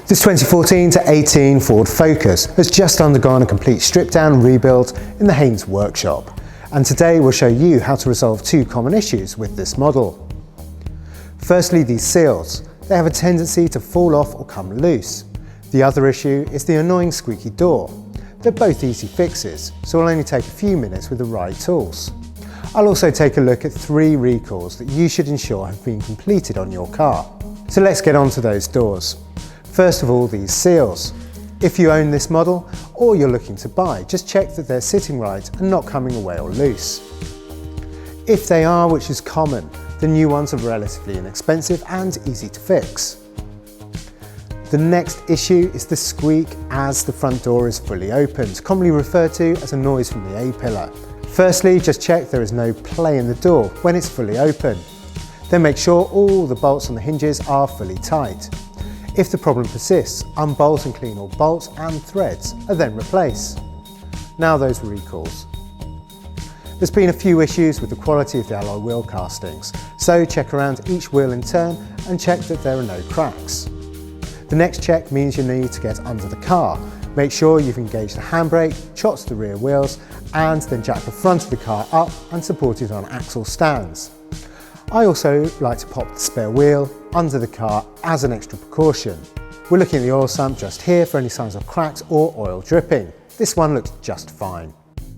This 2014 to 18 Ford Focus has just undergone a complete strip down and rebuild in the Haynes workshop. And today we'll show you how to resolve two common issues with this model. Firstly, these seals. They have a tendency to fall off or come loose. The other issue is the annoying squeaky door. They're both easy fixes, so it'll only take a few minutes with the right tools. I'll also take a look at 3 recalls that you should ensure have been completed on your car. So let's get on to those doors. First of all, these seals. If you own this model or you're looking to buy, just check that they're sitting right and not coming away or loose. If they are, which is common, the new ones are relatively inexpensive and easy to fix. The next issue is the squeak as the front door is fully opened, commonly referred to as a noise from the A-pillar. Firstly, just check there is no play in the door when it's fully open. Then make sure all the bolts on the hinges are fully tight. If the problem persists, unbolt and clean all bolts and threads and then replace. Now those recalls. There's been a few issues with the quality of the alloy wheel castings, so check around each wheel in turn and check that there are no cracks. The next check means you need to get under the car. Make sure you've engaged the handbrake, chopped the rear wheels, and then jack the front of the car up and support it on axle stands. I also like to pop the spare wheel under the car as an extra precaution. We're looking at the oil sump just here for any signs of cracks or oil dripping. This one looks just fine.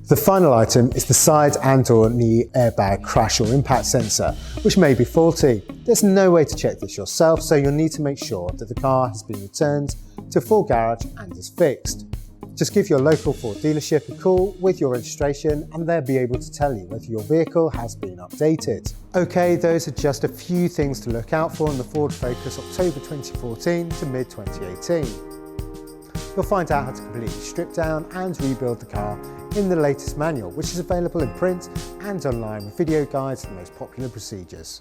The final item is the side and or knee airbag crash or impact sensor, which may be faulty. There's no way to check this yourself, so you'll need to make sure that the car has been returned to full garage and is fixed. Just give your local Ford dealership a call with your registration and they'll be able to tell you whether your vehicle has been updated. Okay, those are just a few things to look out for in the Ford Focus October 2014 to mid-2018. You'll find out how to completely strip down and rebuild the car in the latest manual, which is available in print and online with video guides to the most popular procedures.